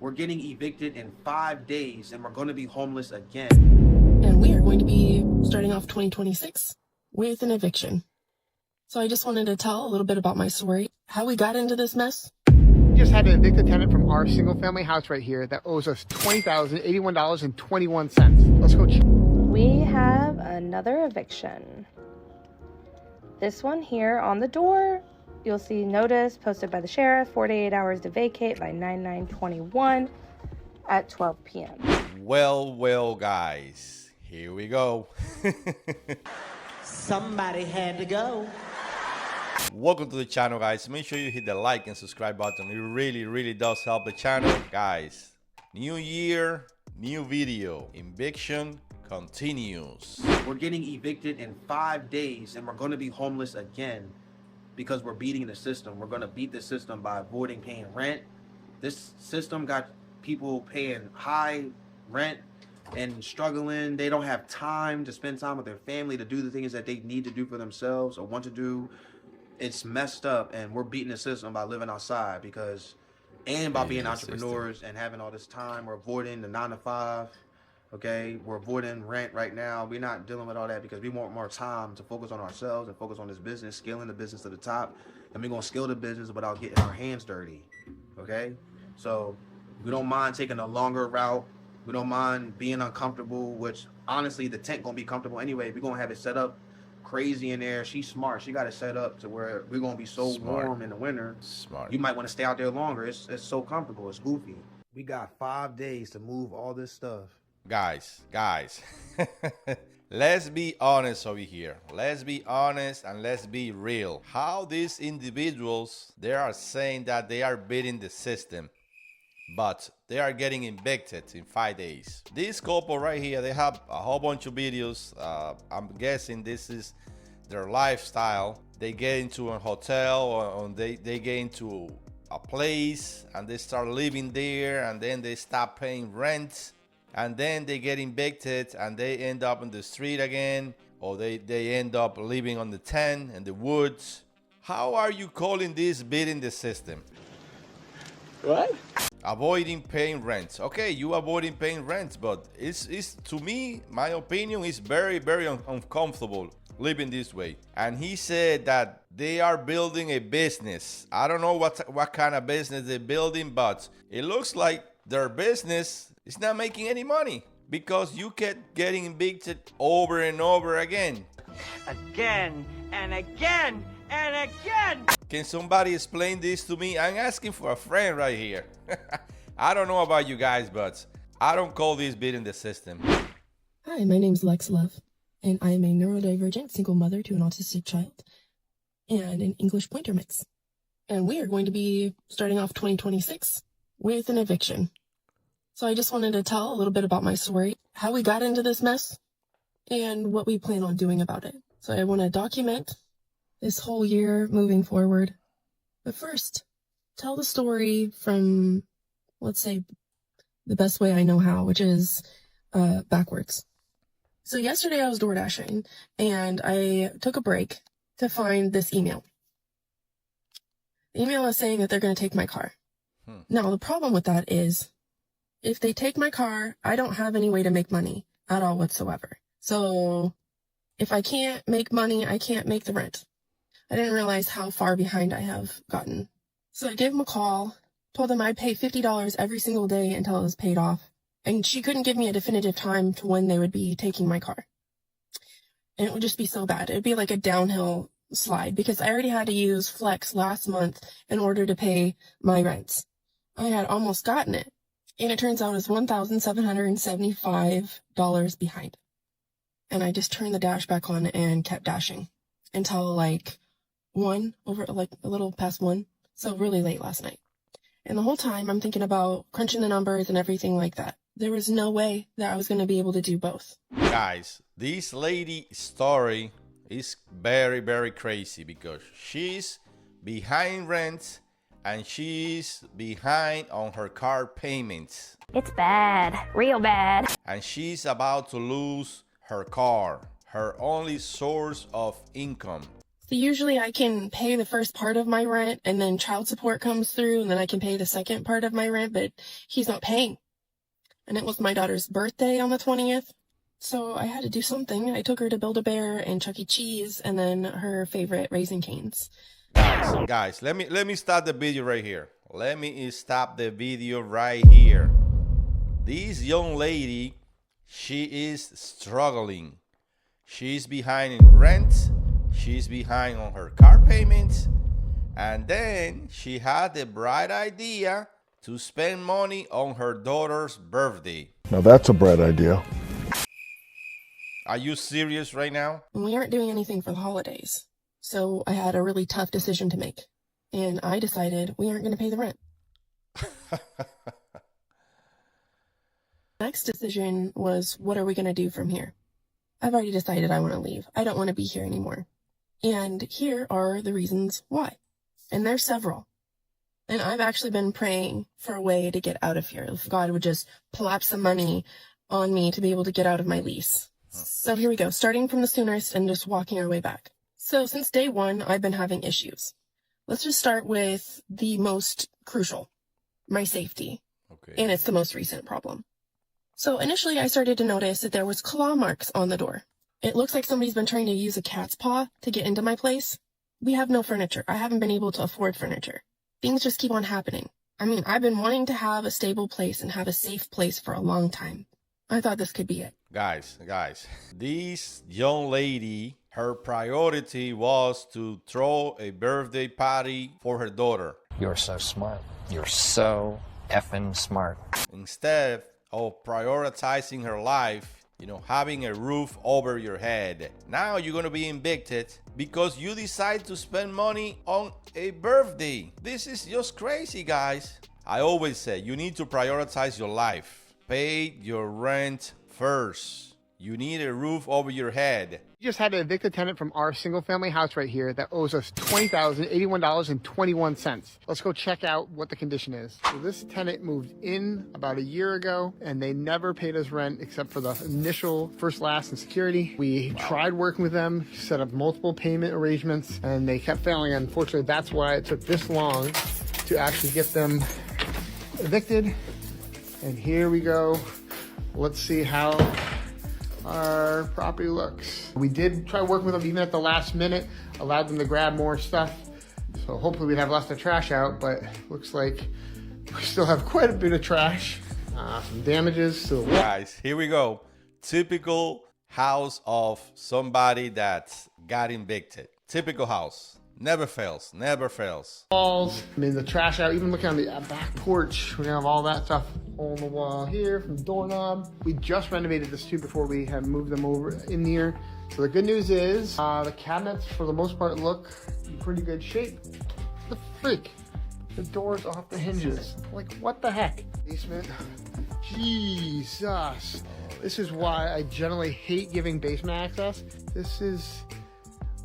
We're getting evicted in 5 days and we're going to be homeless again. And we are going to be starting off 2026 with an eviction. So I just wanted to tell a little bit about my story, how we got into this mess. We just had to evict a tenant from our single-family house right here that owes us $20,081.21. Let's go. We have another eviction. This one here on the door, you'll see notice posted by the sheriff, 48 hours to vacate by 9/9/21 at 12 p.m. Well, guys, here we go. Somebody had to go. Welcome to the channel, guys. Make sure you hit the like and subscribe button. It really does help the channel. Guys, new year, new video. Eviction continues. We're getting evicted in 5 days and we're going to be homeless again because we're beating the system. We're going to beat the system by avoiding paying rent. This system got people paying high rent and struggling. They don't have time to spend time with their family to do the things that they need to do for themselves or want to do. It's messed up, and we're beating the system by living outside and by being entrepreneurs and having all this time. We're avoiding the 9 to 5. Okay, we're avoiding rent right now. We're not dealing with all that because we want more time to focus on ourselves and focus on this business, scaling the business to the top. And we're gonna scale the business without getting our hands dirty. Okay, so we don't mind taking a longer route. We don't mind being uncomfortable, which honestly the tent gonna be comfortable anyway. We're gonna have it set up crazy in there. She's smart. She got it set up to where we're gonna be so warm in the winter. Smart. You might want to stay out there longer. It's so comfortable. It's goofy. We got 5 days to move all this stuff. Guys, let's be honest over here. Let's be honest and let's be real. How these individuals, they are saying that they are beating the system, but they are getting evicted in 5 days. This couple right here, they have a whole bunch of videos. I'm guessing this is their lifestyle. They get into a hotel or they get into a place and they start living there, and then they stop paying rent, and then they get evicted and they end up in the street again, or they end up living on the tent in the woods. How are you calling this beating the system? What? Avoiding paying rent. Okay, you avoiding paying rent, but it's to me, my opinion is very uncomfortable living this way. And he said that they are building a business. I don't know what kind of business they're building, but it looks like their business is not making any money because you kept getting evicted over and over again. Again and again and again. Can somebody explain this to me? I'm asking for a friend right here. I don't know about you guys, but I don't call this beating the system. Hi, my name's Lex Love, and I am a neurodivergent single mother to an autistic child and an English pointer mix. And we are going to be starting off 2026 with an eviction. So I just wanted to tell a little bit about my story, how we got into this mess, and what we plan on doing about it. So I want to document this whole year moving forward. But first, tell the story from, let's say, the best way I know how, which is backwards. So yesterday I was door dashing and I took a break to find this email. The email is saying that they're going to take my car. Now, the problem with that is if they take my car, I don't have any way to make money at all whatsoever. So if I can't make money, I can't make the rent. I didn't realize how far behind I have gotten. So I gave them a call, told them I'd pay $50 every single day until it was paid off. And she couldn't give me a definitive time to when they would be taking my car. And it would just be so bad. It would be like a downhill slide because I already had to use Flex last month in order to pay my rents. I had almost gotten it. And it turns out it's $1,775 behind. And I just turned the dash back on and kept dashing until like a little past 1. So really late last night. And the whole time I'm thinking about crunching the numbers and everything like that. There was no way that I was going to be able to do both. Guys, this lady's story is very crazy because she's behind rent and she's behind on her car payments. It's bad, real bad. And she's about to lose her car, her only source of income. So usually I can pay the first part of my rent and then child support comes through and then I can pay the second part of my rent, but he's not paying. And it was my daughter's birthday on the 20th. So I had to do something. I took her to Build-A-Bear and Chuck E. Cheese and then her favorite Raising Cane's. Guys, let me stop the video right here. Let me stop the video right here. This young lady, she is struggling. She's behind in rent. She's behind on her car payments. And then she had the bright idea to spend money on her daughter's birthday. Now that's a bright idea. Are you serious right now? We aren't doing anything for the holidays. So I had a really tough decision to make. And I decided we aren't going to pay the rent. Next decision was, what are we going to do from here? I've already decided I want to leave. I don't want to be here anymore. And here are the reasons why. And there's several. And I've actually been praying for a way to get out of here. If God would just plop some money on me to be able to get out of my lease. So here we go, starting from the soonest and just walking our way back. So since day one, I've been having issues. Let's just start with the most crucial, my safety. Okay. And it's the most recent problem. So initially I started to notice that there was claw marks on the door. It looks like somebody's been trying to use a cat's paw to get into my place. We have no furniture. I haven't been able to afford furniture. Things just keep on happening. I mean, I've been wanting to have a stable place and have a safe place for a long time. I thought this could be it. Guys, this young lady, her priority was to throw a birthday party for her daughter. You're so smart. You're so effing smart. Instead of prioritizing her life, having a roof over your head. Now you're going to be evicted because you decide to spend money on a birthday. This is just crazy, guys. I always say you need to prioritize your life. Pay your rent first. You need a roof over your head. We just had to evict a tenant from our single-family house right here that owes us $20,081.21. Let's go check out what the condition is. So this tenant moved in about a year ago, and they never paid us rent except for the initial first, last, and security. We tried working with them, set up multiple payment arrangements, and they kept failing. Unfortunately, that's why it took this long to actually get them evicted. And here we go. Let's see how our property looks. We did try working with them even at the last minute, allowed them to grab more stuff. So hopefully we'd have less of trash out, but looks like we still have quite a bit of trash. Some damages to the wall. Guys, here we go. Typical house of somebody that got evicted. Typical house. Never fails, never fails. Walls, I mean the trash out, even looking on the back porch, we have all that stuff on the wall here from the doorknob. We just renovated this too before we have moved them over in here. So the good news is the cabinets for the most part look in pretty good shape. The freak, the door's off the hinges. Like what the heck? Basement, Jesus. This is why I generally hate giving basement access. This is,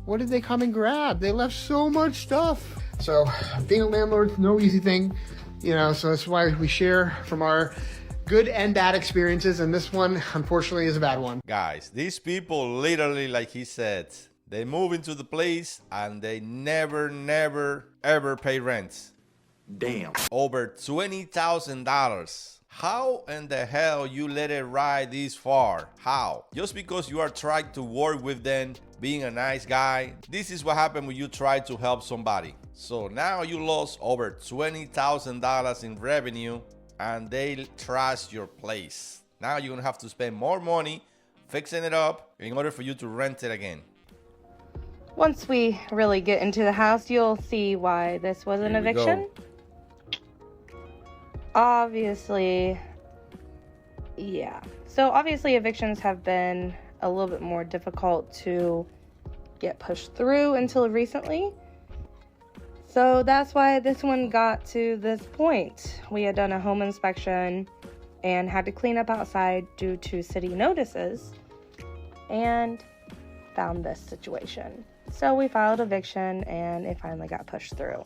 what did they come and grab? They left so much stuff. So being a landlord, no easy thing, so that's why we share from our good and bad experiences. And this one, unfortunately, is a bad one. Guys, these people literally, like he said, they move into the place and they never, ever pay rent. Damn. Over $20,000. How in the hell you let it ride this far? How? Just because you are trying to work with them, being a nice guy. This is what happened when you try to help somebody. So now you lost over $20,000 in revenue and they trashed your place. Now you're gonna have to spend more money fixing it up in order for you to rent it again. Once we really get into the house, you'll see why this was an eviction. Obviously, yeah. So obviously evictions have been a little bit more difficult to get pushed through until recently. So that's why this one got to this point. We had done a home inspection and had to clean up outside due to city notices and found this situation. So we filed eviction and it finally got pushed through.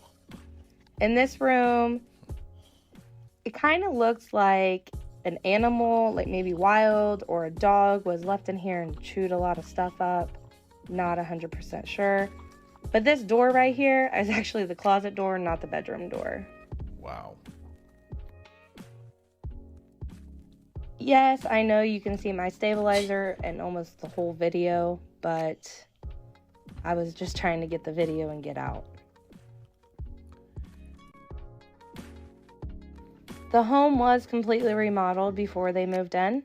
In this room, it kind of looks like an animal, like maybe wild or a dog, was left in here and chewed a lot of stuff up. Not 100% sure. But this door right here is actually the closet door, not the bedroom door. Wow. Yes, I know you can see my stabilizer in almost the whole video, but I was just trying to get the video and get out. The home was completely remodeled before they moved in.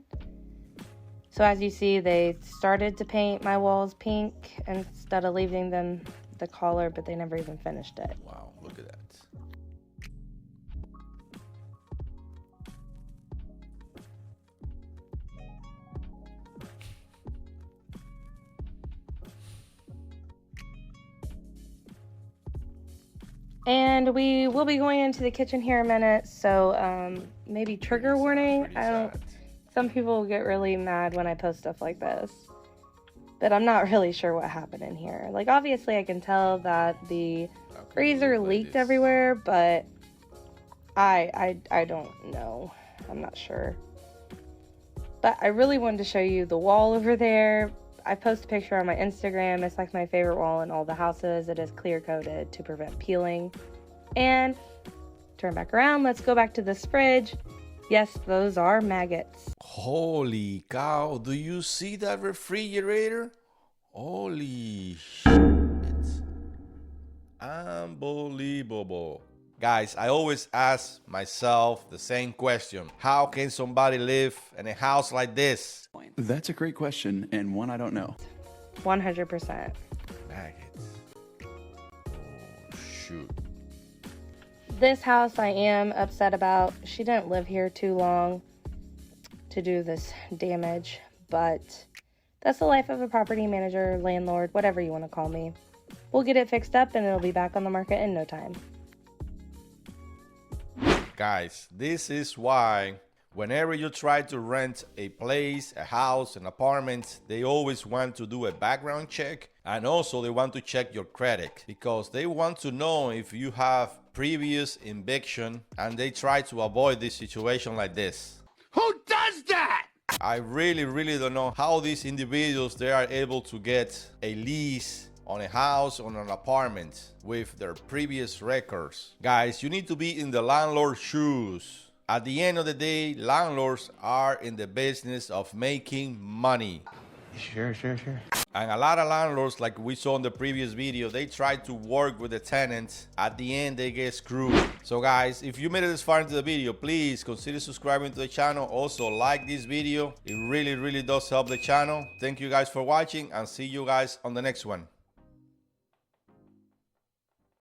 So as you see, they started to paint my walls pink instead of leaving them the color, but they never even finished it. Wow, look at that. And we will be going into the kitchen here in a minute, so maybe trigger warning. Some people get really mad when I post stuff like this, but I'm not really sure what happened in here. Like, obviously I can tell that the freezer leaked everywhere, but I don't know. I'm not sure. But I really wanted to show you the wall over there. I post a picture on my Instagram. It's like my favorite wall in all the houses. It is clear coated to prevent peeling. And turn back around. Let's go back to this fridge. Yes, those are maggots. Holy cow, do you see that refrigerator? Holy shit. Unbelievable. Guys, I always ask myself the same question. How can somebody live in a house like this? That's a great question, and one I don't know. 100%. Maggots. Oh, shoot. This house I am upset about. She didn't live here too long to do this damage, but that's the life of a property manager, landlord, whatever you want to call me. We'll get it fixed up and it'll be back on the market in no time. Guys, this is why whenever you try to rent a place, a house, an apartment, they always want to do a background check, and also they want to check your credit because they want to know if you have previous eviction, and they try to avoid this situation like this. Who does that? I really don't know how these individuals, they are able to get a lease on a house, on an apartment with their previous records. Guys, you need to be in the landlord's shoes. At the end of the day, landlords are in the business of making money. Sure. And a lot of landlords, like we saw in the previous video, they try to work with the tenants. At the end, they get screwed. So guys, if you made it this far into the video, please consider subscribing to the channel. Also, like this video. It really does help the channel. Thank you guys for watching, and see you guys on the next one.